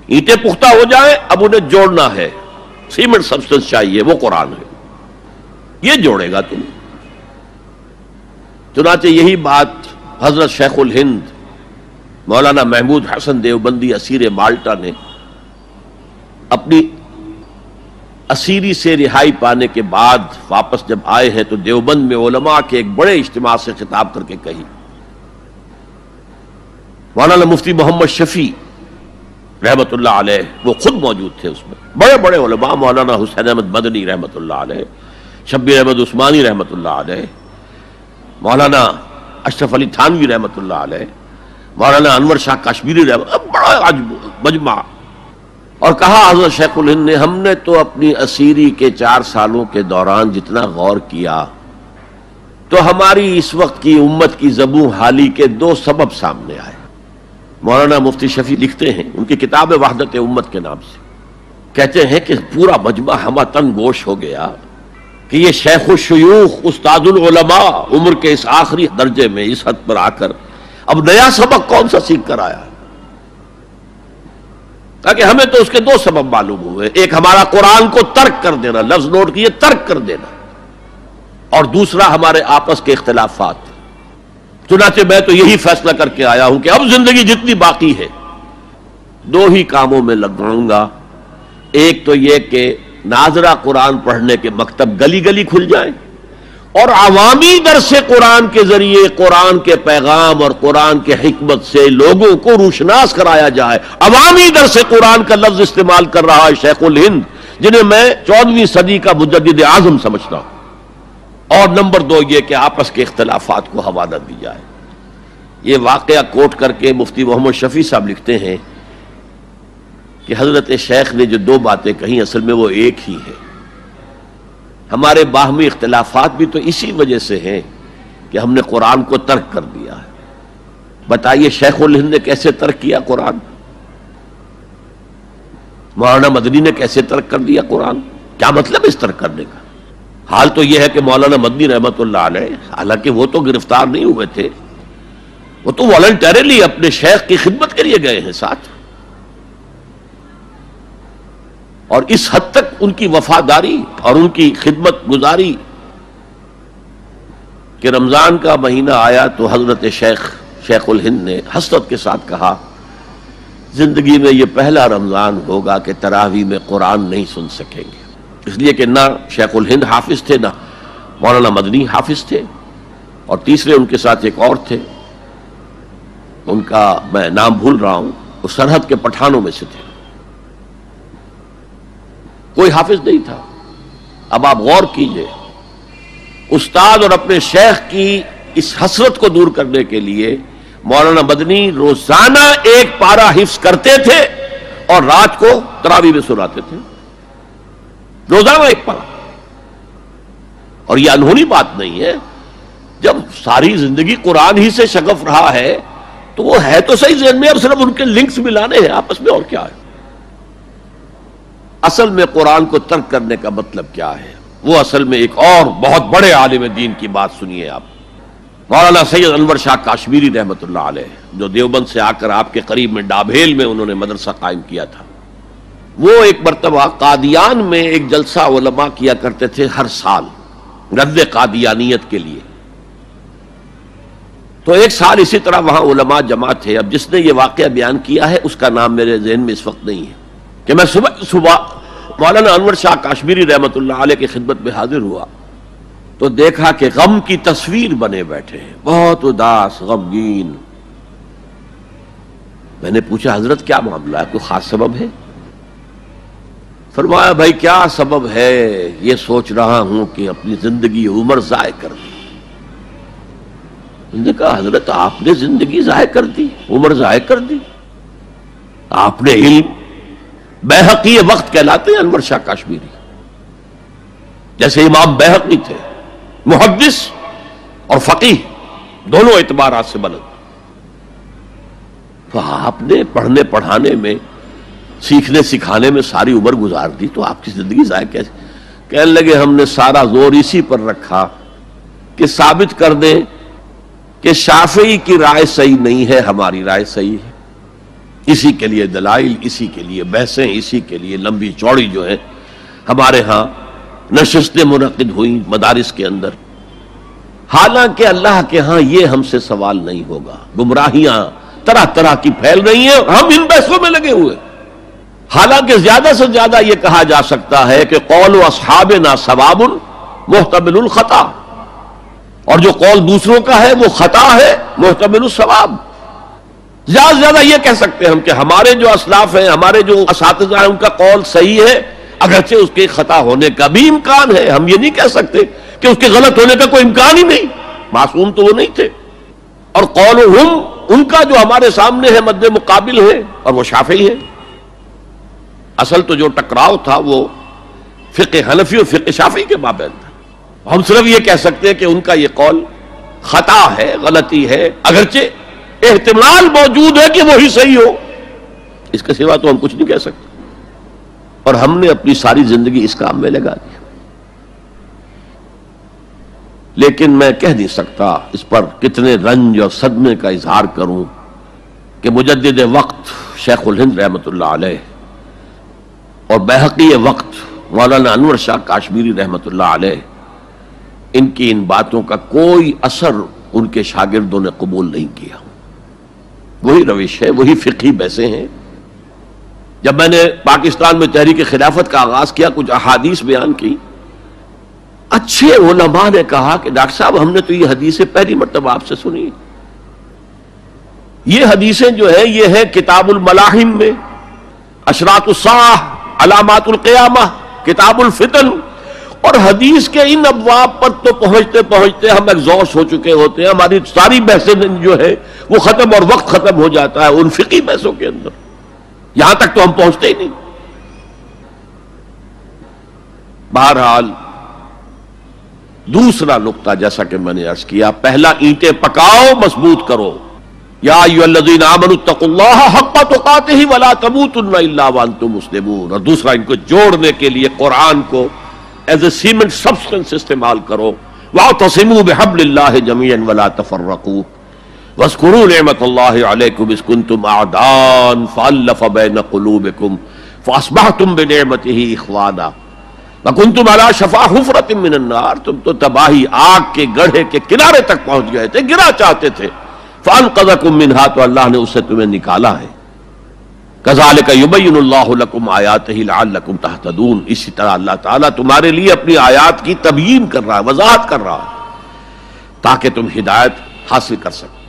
اینٹیں پختہ ہو جائیں، اب انہیں جوڑنا ہے، سیمنٹ سبسٹنس چاہیے، وہ قرآن ہے، یہ جوڑے گا تم. چنانچہ یہی بات حضرت شیخ الہند مولانا محمود حسن دیوبندی اسیر مالٹا نے اپنی اسیری سے رہائی پانے کے بعد واپس جب آئے ہیں تو دیوبند میں علماء کے ایک بڑے اجتماع سے خطاب کر کے کہی. مولانا مفتی محمد شفیع رحمت اللہ علیہ وہ خود موجود تھے، اس میں بڑے بڑے علماء، مولانا حسین احمد مدنی رحمت اللہ علیہ، شبیر احمد عثمانی رحمت اللہ علیہ، مولانا اشرف علی تھانوی رحمت اللہ علیہ، مولانا انور شاہ کشمیری رحمت، بڑا مجمع. اور کہا حضرت شیخ الہند نے ہم نے تو اپنی اسیری کے 4 سالوں کے دوران جتنا غور کیا تو ہماری اس وقت کی امت کی زبوں حالی کے 2 سبب سامنے آئے. مولانا مفتی شفیع لکھتے ہیں، ان کی کتاب وحدت امت کے نام سے، کہتے ہیں کہ پورا مجمع ہمہ تن گوش ہو گیا کہ یہ شیخ الشیوخ استاد العلماء عمر کے اس آخری درجے میں اس حد پر آ کر اب نیا سبق کون سا سیکھ کر آیا. تاکہ ہمیں تو اس کے 2 سبب معلوم ہوئے، ایک ہمارا قرآن کو ترک کر دینا، لفظ نوٹ کیے، ترک کر دینا، اور دوسرا ہمارے آپس کے اختلافات. چنانچہ میں تو یہی فیصلہ کر کے آیا ہوں کہ اب زندگی جتنی باقی ہے 2 ہی کاموں میں لگاؤں گا. ایک تو یہ کہ ناظرہ قرآن پڑھنے کے مکتب گلی گلی کھل جائیں اور عوامی درس قرآن کے ذریعے قرآن کے پیغام اور قرآن کے حکمت سے لوگوں کو روشناس کرایا جائے. عوامی درس قرآن کا لفظ استعمال کر رہا ہے شیخ الہند، جنہیں میں 14ویں صدی کا مجدد اعظم سمجھتا ہوں. اور نمبر 2 یہ کہ آپس کے اختلافات کو حوالہ دی جائے. یہ واقعہ کوٹ کر کے مفتی محمد شفیع صاحب لکھتے ہیں کہ حضرت شیخ نے جو 2 باتیں کہیں اصل میں وہ ایک ہی ہے. ہمارے باہمی اختلافات بھی تو اسی وجہ سے ہیں کہ ہم نے قرآن کو ترک کر دیا ہے. بتائیے شیخ الہند نے کیسے ترک کیا قرآن؟ مولانا مدنی نے کیسے ترک کر دیا قرآن؟ کیا مطلب اس ترک کرنے کا؟ حال تو یہ ہے کہ مولانا مدنی رحمت اللہ علیہ، حالانکہ وہ تو گرفتار نہیں ہوئے تھے، وہ تو والنٹریلی اپنے شیخ کی خدمت کے لیے گئے ہیں ساتھ، اور اس حد تک ان کی وفاداری اور ان کی خدمت گزاری کہ رمضان کا مہینہ آیا تو حضرت شیخ الہند نے حسرت کے ساتھ کہا زندگی میں یہ پہلا رمضان ہوگا کہ تراویح میں قرآن نہیں سن سکیں گے. اس لیے کہ نہ شیخ الہند حافظ تھے، نہ مولانا مدنی حافظ تھے، اور تیسرے ان کے ساتھ ایک اور تھے، ان کا میں نام بھول رہا ہوں، وہ سرحد کے پٹھانوں میں سے تھے، کوئی حافظ نہیں تھا. اب آپ غور کیجئے، استاد اور اپنے شیخ کی اس حسرت کو دور کرنے کے لیے مولانا مدنی روزانہ 1 پارہ حفظ کرتے تھے اور رات کو تراویح میں سناتے تھے، روزانہ 1 پارہ. اور یہ انہونی بات نہیں ہے، جب ساری زندگی قرآن ہی سے شغف رہا ہے تو وہ ہے تو صحیح ذہن میں، اب صرف ان کے لنکس ملانے ہیں آپس میں، اور کیا ہے. اصل میں قرآن کو ترک کرنے کا مطلب کیا ہے؟ وہ اصل میں ایک اور بہت بڑے عالم دین کی بات سنیے آپ، مولانا سید انور شاہ کشمیری رحمت اللہ علیہ، جو دیوبند سے آ کر آپ کے قریب میں ڈابھیل میں انہوں نے مدرسہ قائم کیا تھا. وہ ایک مرتبہ قادیان میں ایک جلسہ علماء کیا کرتے تھے ہر سال رد قادیانیت کے لیے. تو ایک سال اسی طرح وہاں علماء جمع تھے. اب جس نے یہ واقعہ بیان کیا ہے اس کا نام میرے ذہن میں اس وقت نہیں ہے، کہ میں صبح مولانا انور شاہ کشمیری رحمت اللہ علیہ کی خدمت میں حاضر ہوا تو دیکھا کہ غم کی تصویر بنے بیٹھے ہیں، بہت اداس، غمگین. میں نے پوچھا حضرت کیا معاملہ ہے، کوئی خاص سبب ہے؟ فرمایا بھائی کیا سبب ہے، یہ سوچ رہا ہوں کہ اپنی زندگی عمر ضائع کر دی. میں نے کہا حضرت آپ نے زندگی ضائع کر دی، عمر ضائع کر دی؟ آپ نے علم، بیہقی وقت کہلاتے ہیں انور شاہ کشمیری، جیسے امام بیہقی تھے، محدث اور فقیہ دونوں اعتبارات سے بلند. تو آپ نے پڑھنے پڑھانے میں، سیکھنے سکھانے میں ساری عمر گزار دی، تو آپ کی زندگی ضائع کیسے؟ کہنے لگے ہم نے سارا زور اسی پر رکھا کہ ثابت کر دیں کہ شافعی کی رائے صحیح نہیں ہے، ہماری رائے صحیح ہے. اسی کے لیے دلائل، اسی کے لیے بحثیں، اسی کے لیے لمبی چوڑی جو ہے ہمارے ہاں نشستیں منعقد ہوئی مدارس کے اندر. حالانکہ اللہ کے ہاں یہ ہم سے سوال نہیں ہوگا. گمراہیاں طرح طرح کی پھیل رہی ہیں، ہم ان بحثوں میں لگے ہوئے. حالانکہ زیادہ سے زیادہ یہ کہا جا سکتا ہے کہ قول اصحابنا ثواب محتمل الخطا، اور جو قول دوسروں کا ہے وہ خطا ہے محتمل الثواب. زیادہ سے زیادہ یہ کہہ سکتے ہیں ہم کہ ہمارے جو اسلاف ہیں، ہمارے جو اساتذہ ہیں، ان کا قول صحیح ہے، اگرچہ اس کے خطا ہونے کا بھی امکان ہے. ہم یہ نہیں کہہ سکتے کہ اس کے غلط ہونے کا کوئی امکان ہی نہیں، معصوم تو وہ نہیں تھے. اور قولہم ان کا جو ہمارے سامنے ہے مد مقابل ہے، اور وہ شافعی ہے. اصل تو جو ٹکراؤ تھا وہ فقہ حنفی اور فقہ شافعی کے مابین تھا. ہم صرف یہ کہہ سکتے ہیں کہ ان کا یہ قول خطا ہے، غلطی ہے، اگرچہ احتمال موجود ہے کہ وہی صحیح ہو. اس کے سوا تو ہم کچھ نہیں کہہ سکتے. اور ہم نے اپنی ساری زندگی اس کام میں لگا دی. لیکن میں کہہ نہیں سکتا اس پر کتنے رنج اور صدمے کا اظہار کروں کہ مجدد وقت شیخ الہند رحمۃ اللہ علیہ اور بحقی وقت مولانا انور شاہ کاشمیری رحمۃ اللہ علیہ، ان کی ان باتوں کا کوئی اثر ان کے شاگردوں نے قبول نہیں کیا. وہی روش ہے، وہی فقہی بحثیں ہیں. جب میں نے پاکستان میں تحریک خلافت کا آغاز کیا، کچھ احادیث بیان کی، اچھے علماء نے کہا کہ ڈاکٹر صاحب ہم نے تو یہ حدیثیں پہلی مرتبہ آپ سے سنی. یہ حدیثیں جو ہیں یہ ہے کتاب الملاحم میں، اشراط الساعہ، علامات القیامہ، کتاب الفتن. اور حدیث کے ان ابواب پر تو پہنچتے پہنچتے ہم ایگزاسٹ ہو چکے ہوتے ہیں. ہماری ساری بحثیں جو ہے وہ ختم، اور وقت ختم ہو جاتا ہے ان فقہی بحثوں کے اندر. یہاں تک تو ہم پہنچتے ہی نہیں. بہرحال دوسرا نقطہ جیسا کہ میں نے عرض کیا، پہلا اینٹیں پکاؤ، مضبوط کرو. یا ایھا الذین آمنوا اتقوا اللہ حق تقاتہ ولا تموتن الا وانتم مسلمون. اور دوسرا ان کو جوڑنے کے لیے قرآن کو ایز اے سیمنٹ سبسٹنس استعمال کرو. واعتصموا بحبل اللہ جميعا ولا تفرقوا واذکروا نعمت اللہ علیکم اذ کنتم اعداء فالف بین قلوبکم فاصبحتم بنعمتہ اخوانا وکنتم علی شفا حفرۃ من النار. تم تو تباہی آگ کے گڑھے کے کنارے تک پہنچ گئے تھے، گرا چاہتے تھے. فانقذکم منہا، تو اللہ نے اس سے تمہیں نکالا ہے. کذالک یبین اللہ لکم آیاتہ لعلکم تہتدون. اسی طرح اللہ تعالیٰ تمہارے لیے اپنی آیات کی تبیین کر رہا ہے، وضاحت کر رہا ہے، تاکہ تم ہدایت حاصل کر سکو.